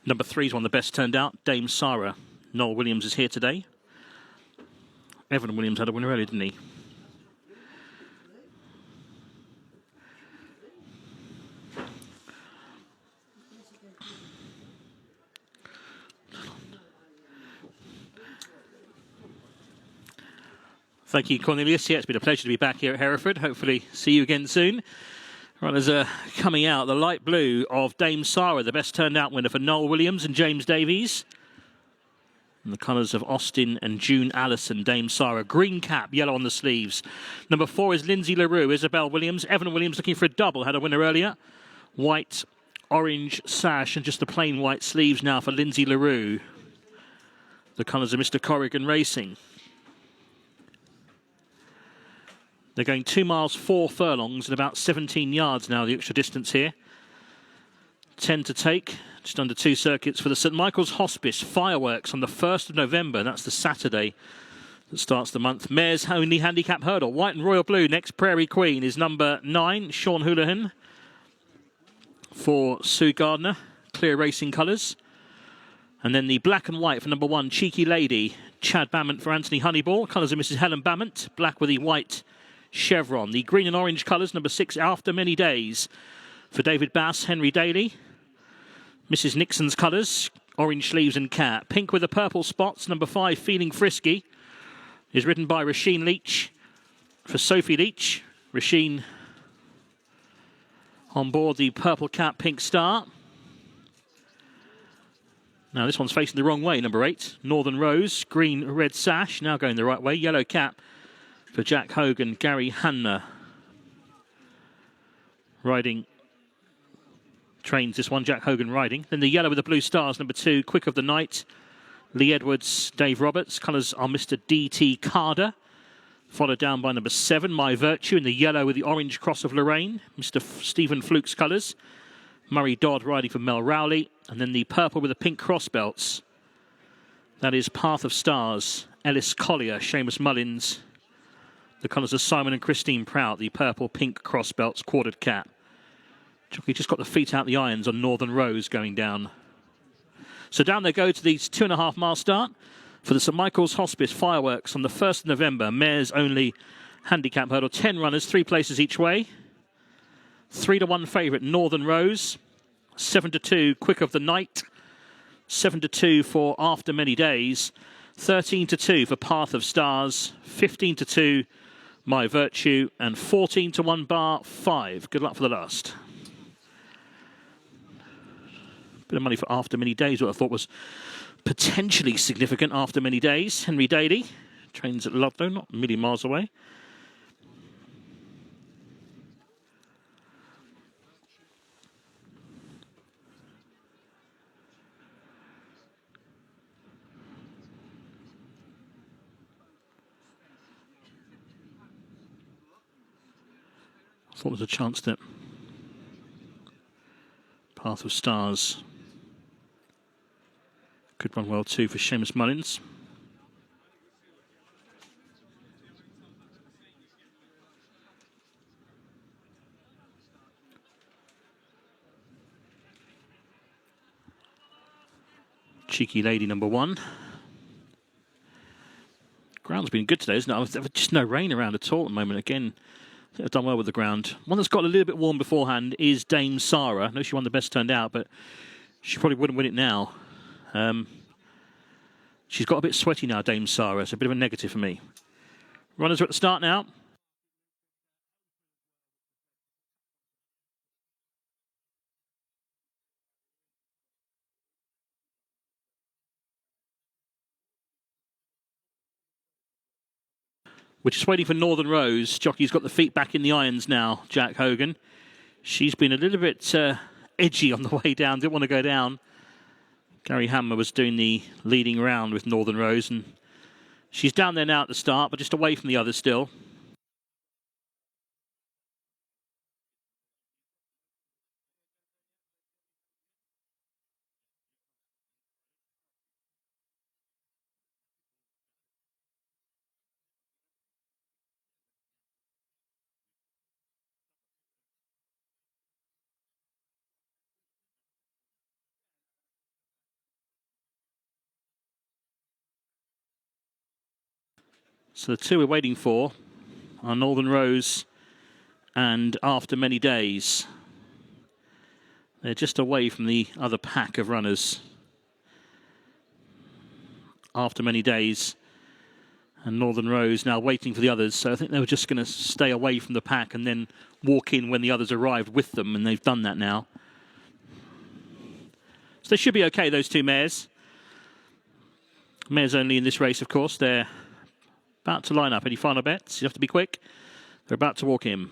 Number 3 is one of the best turned out. Dame Sarah. Noel Williams is here today. Evan Williams had a winner earlier, didn't he? Thank you, Cornelius. Yeah, it's been a pleasure to be back here at Hereford. Hopefully see you again soon. Runners coming out. The light blue of Dame Sarah, the best turned out winner for Noel Williams and James Davies. And the colours of Austin and June Allison, Dame Sarah. Green cap, yellow on the sleeves. Number 4 is Lindsay LaRue, Isabel Williams. Evan Williams looking for a double, had a winner earlier. White, orange sash and just the plain white sleeves now for Lindsay LaRue. The colours of Mr. Corrigan Racing. They're going 2 miles 4 furlongs and about 17 yards now, the extra distance here. 10 to take, just under 2 circuits for the St Michael's Hospice fireworks on the 1st of November. That's the Saturday that starts the month. Mares only handicap hurdle. White and royal blue. Next Prairie Queen is number 9, Sean Houlihan for Sue Gardner. Clear racing colours. And then the black and white for number 1, Cheeky Lady. Chad Bammont for Anthony Honeyball. Colours of Mrs. Helen Bammont. Black with the white chevron. The green and orange colours, number 6, After Many Days for David Bass, Henry Daly. Mrs. Nixon's colours, orange sleeves and cap. Pink with the purple spots, number 5, Feeling Frisky, is ridden by Rasheen Leach for Sophie Leach. Rasheen on board the purple cap, pink star. Now this one's facing the wrong way, number 8, Northern Rose, green, red sash, now going the right way, yellow cap for Jack Hogan, Gary Hanna. Riding trains this one, Jack Hogan riding. Then the yellow with the blue stars, number 2, Quick of the Night. Lee Edwards, Dave Roberts. Colours are Mr. D.T. Carder. Followed down by number 7, My Virtue, in the yellow with the orange cross of Lorraine. Mr. Stephen Fluke's colours. Murray Dodd riding for Mel Rowley. And then the purple with the pink cross belts. That is Path of Stars. Ellis Collier, Seamus Mullins. The colours of Simon and Christine Prout, the purple, pink cross belts, quartered cap. Jockey just got the feet out the irons on Northern Rose going down. So down they go to the 2.5 mile start for the St Michael's Hospice fireworks on the 1st of November. Mares only handicap hurdle. 10 runners, 3 places each way. 3 to 1 favourite, Northern Rose. 7 to 2, Quick of the Night. 7 to 2 for After Many Days. 13 to 2 for Path of Stars. 15 to 2, My Virtue, and 14 to 1 bar 5. Good luck for the last. Bit of money for After Many Days, what I thought was potentially significant. After Many Days. Henry Daly trains at Ludlow, not a million miles away. I thought there was a chance that Path of Stars could run well too for Seamus Mullins. Cheeky Lady number 1. Ground's been good today, isn't it? There's just no rain around at all at the moment. Again, I think I've done well with the ground. One that's got a little bit warm beforehand is Dame Sarah. I know she won the best turned out, but she probably wouldn't win it now. She's got a bit sweaty now, Dame Sarah. It's a bit of a negative for me. Runners are at the start now. We're just waiting for Northern Rose. Jockey's got the feet back in the irons now, Jack Hogan. She's been a little bit edgy on the way down, didn't want to go down. Gary Hammer was doing the leading round with Northern Rose, and she's down there now at the start, but just away from the others still. So the two we're waiting for are Northern Rose and After Many Days. They're just away from the other pack of runners. After Many Days and Northern Rose now waiting for the others. So I think they were just going to stay away from the pack and then walk in when the others arrived with them, and they've done that now. So they should be okay, those two mares. Mares only in this race, of course. They're about to line up. Any final bets? You have to be quick. They're about to walk in.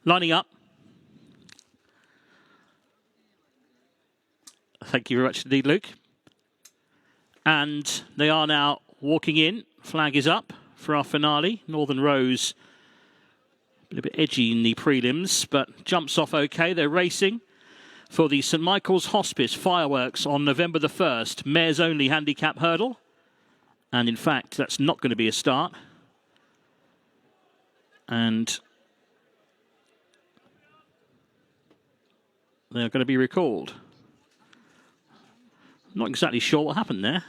Lining up. Thank you very much indeed, Luke. And they are now walking in. Flag is up for our finale. Northern Rose, a little bit edgy in the prelims, but jumps off okay. They're racing for the St Michael's Hospice fireworks on November the 1st. Mares only handicap hurdle. And in fact, that's not going to be a start. And they're going to be recalled. Not exactly sure what happened there.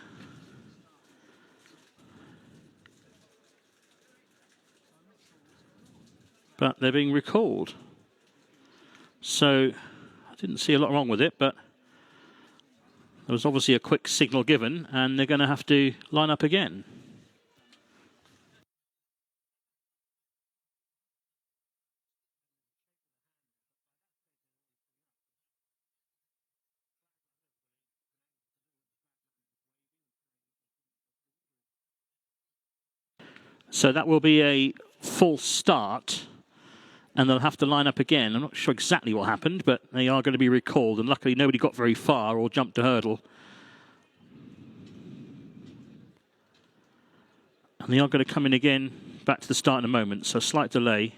But they're being recalled. So I didn't see a lot wrong with it, but there was obviously a quick signal given, and they're going to have to line up again. So that will be a false start, and they'll have to line up again. I'm not sure exactly what happened, but they are going to be recalled, and luckily nobody got very far or jumped a hurdle. And they are going to come in again, back to the start in a moment, so a slight delay.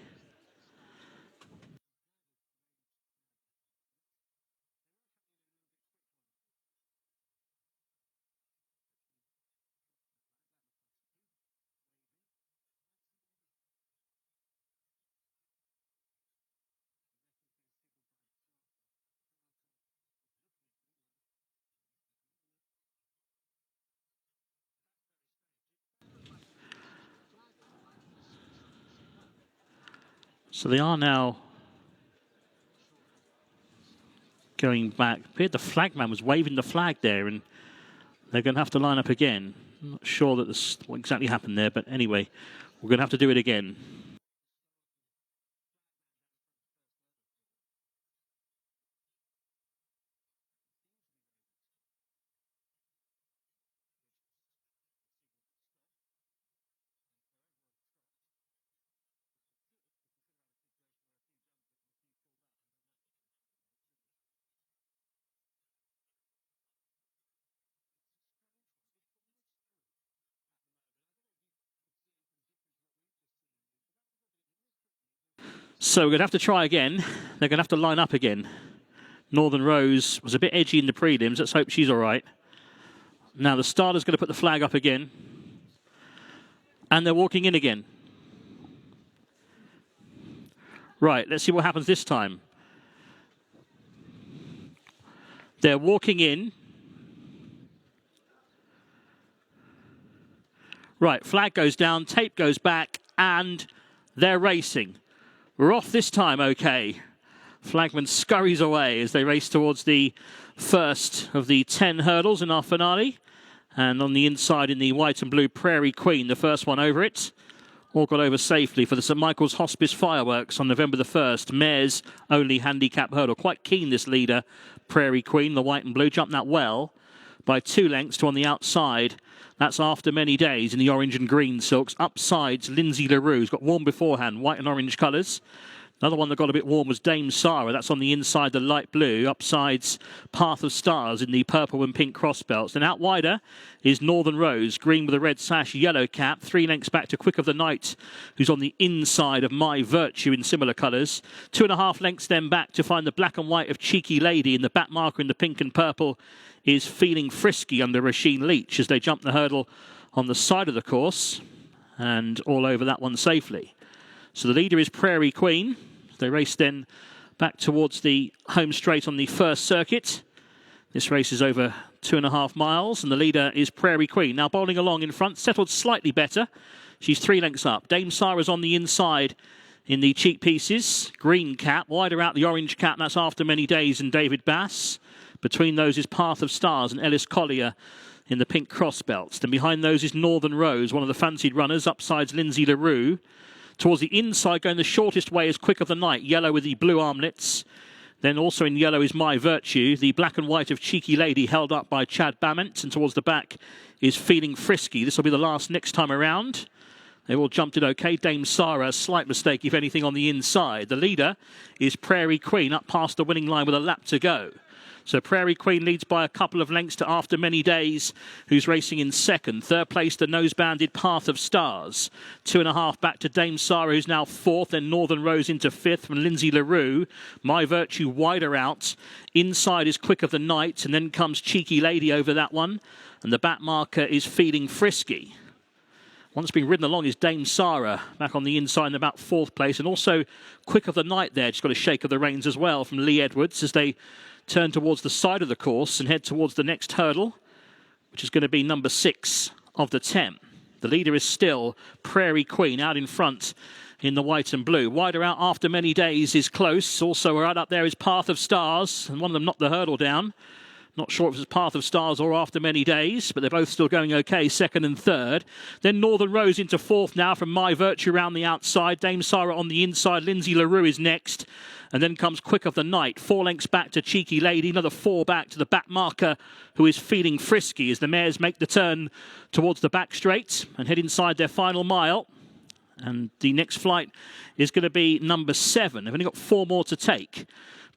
So they are now going back. The flagman was waving the flag there, and they're going to have to line up again. I'm not sure that this, what exactly happened there, but anyway, we're going to have to do it again. So we're going to have to try again. They're going to have to line up again. Northern Rose was a bit edgy in the prelims. Let's hope she's all right. Now the starter's going to put the flag up again. And they're walking in again. Right, let's see what happens this time. They're walking in. Right, flag goes down, tape goes back, and they're racing. We're off this time, okay. Flagman scurries away as they race towards the first of the 10 hurdles in our finale. And on the inside in the white and blue Prairie Queen, the first one over it. All got over safely for the St Michael's Hospice fireworks on November the 1st. Mares only handicap hurdle. Quite keen, this leader, Prairie Queen, the white and blue. Jumped that well by 2 lengths to on the outside. That's After Many Days in the orange and green silks. Upsides, Lindsay LaRue's got warm beforehand, white and orange colours. Another one that got a bit warm was Dame Sarah. That's on the inside, the light blue. Upsides, Path of Stars in the purple and pink cross belts. And out wider is Northern Rose, green with a red sash, yellow cap. 3 lengths back to Quick of the Night, who's on the inside of My Virtue in similar colours. 2.5 lengths then back to find the black and white of Cheeky Lady, and the back marker in the pink and purple is Feeling Frisky under Rasheen Leach as they jump the hurdle on the side of the course and all over that one safely. So the leader is Prairie Queen. They race then back towards the home straight on the first circuit. This race is over 2.5 miles, and the leader is Prairie Queen. Now bowling along in front, settled slightly better. She's 3 lengths up. Dame Sarah's on the inside in the cheek pieces. Green cap, wider out the orange cap. That's After Many Days and David Bass. Between those is Path of Stars and Ellis Collier in the pink cross belts. Then behind those is Northern Rose, one of the fancied runners. Upside's Lindsay LaRue. Towards the inside, going the shortest way is Quick of the Night, yellow with the blue armlets. Then also in yellow is My Virtue. The black and white of Cheeky Lady held up by Chad Bament. And towards the back is Feeling Frisky. This will be the last next time around. They all jumped it okay. Dame Sarah, a slight mistake, if anything, on the inside. The leader is Prairie Queen, up past the winning line with a lap to go. So Prairie Queen leads by a couple of lengths to After Many Days, who's racing in second. Third place, the nose-banded Path of Stars. 2.5 back to Dame Sarah, who's now fourth. Then Northern Rose into fifth from Lindsay LaRue. My Virtue wider out. Inside is Quick of the Night, and then comes Cheeky Lady over that one. And the back marker is Feeling Frisky. Once being ridden along is Dame Sarah, back on the inside in about fourth place. And also Quick of the Night there, just got a shake of the reins as well from Lee Edwards as they turn towards the side of the course and head towards the next hurdle, which is going to be number 6 of the 10. The leader is still Prairie Queen out in front in the white and blue. Wider out After Many Days is close. Also right up there is Path of Stars, and one of them knocked the hurdle down. Not sure if it was Path of Stars or After Many Days, but they're both still going okay, second and third. Then Northern Rose into fourth now from My Virtue around the outside. Dame Sarah on the inside. Lindsay LaRue is next. And then comes Quick of the Night. 4 lengths back to Cheeky Lady. Another 4 back to the back marker, who is Feeling Frisky as the mares make the turn towards the back straight and head inside their final mile. And the next flight is going to be number 7. They've only got 4 more to take.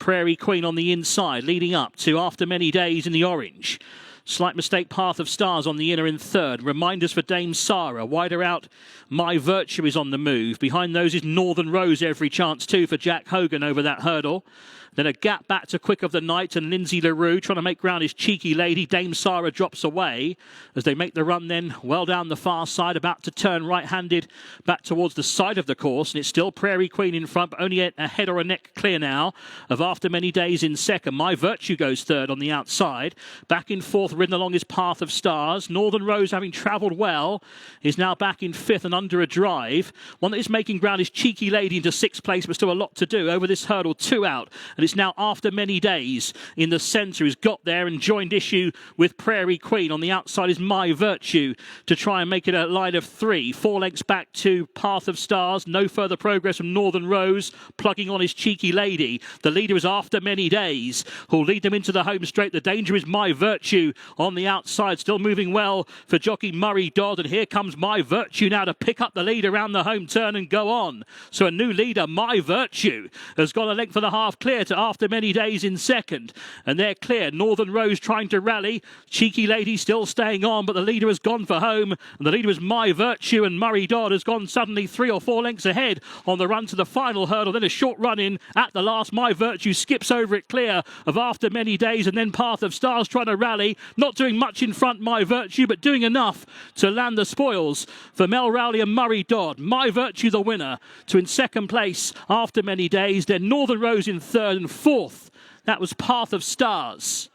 Prairie Queen on the inside, leading up to After Many Days in the orange. Slight mistake, Path of Stars on the inner in third. Reminders for Dame Sarah. Wider out, My Virtue is on the move. Behind those is Northern Rose, every chance too for Jack Hogan over that hurdle. Then a gap back to Quick of the Night and Lindsay LaRue. Trying to make ground is Cheeky Lady. Dame Sarah drops away as they make the run then well down the far side. About to turn right-handed back towards the side of the course. And it's still Prairie Queen in front, but only a head or a neck clear now of After Many Days in second. My Virtue goes third on the outside. Back in fourth, ridden along is Path of Stars. Northern Rose, having travelled well, is now back in fifth and under a drive. One that is making ground is Cheeky Lady into sixth place, but still a lot to do over this hurdle. 2 out. And it's now After Many Days in the centre, who's got there and joined issue with Prairie Queen. On the outside is My Virtue to try and make it a line of 3. 4 lengths back to Path of Stars. No further progress from Northern Rose. Plugging on his Cheeky Lady. The leader is After Many Days, who'll lead them into the home straight. The danger is My Virtue on the outside, still moving well for jockey Murray Dodd. And here comes My Virtue now to pick up the lead around the home turn and go on. So a new leader, My Virtue, has got a length and a half clear to After Many Days in second, and they're clear. Northern Rose trying to rally. Cheeky Lady still staying on, but the leader has gone for home, and the leader is My Virtue, and Murray Dodd has gone suddenly 3 or 4 lengths ahead on the run to the final hurdle. Then a short run in at the last. My Virtue skips over it clear of After Many Days, and then Path of Stars trying to rally. Not doing much in front, My Virtue, but doing enough to land the spoils for Mel Rowley and Murray Dodd. My Virtue the winner, to in second place After Many Days. Then Northern Rose in third, and fourth, that was Path of Stars.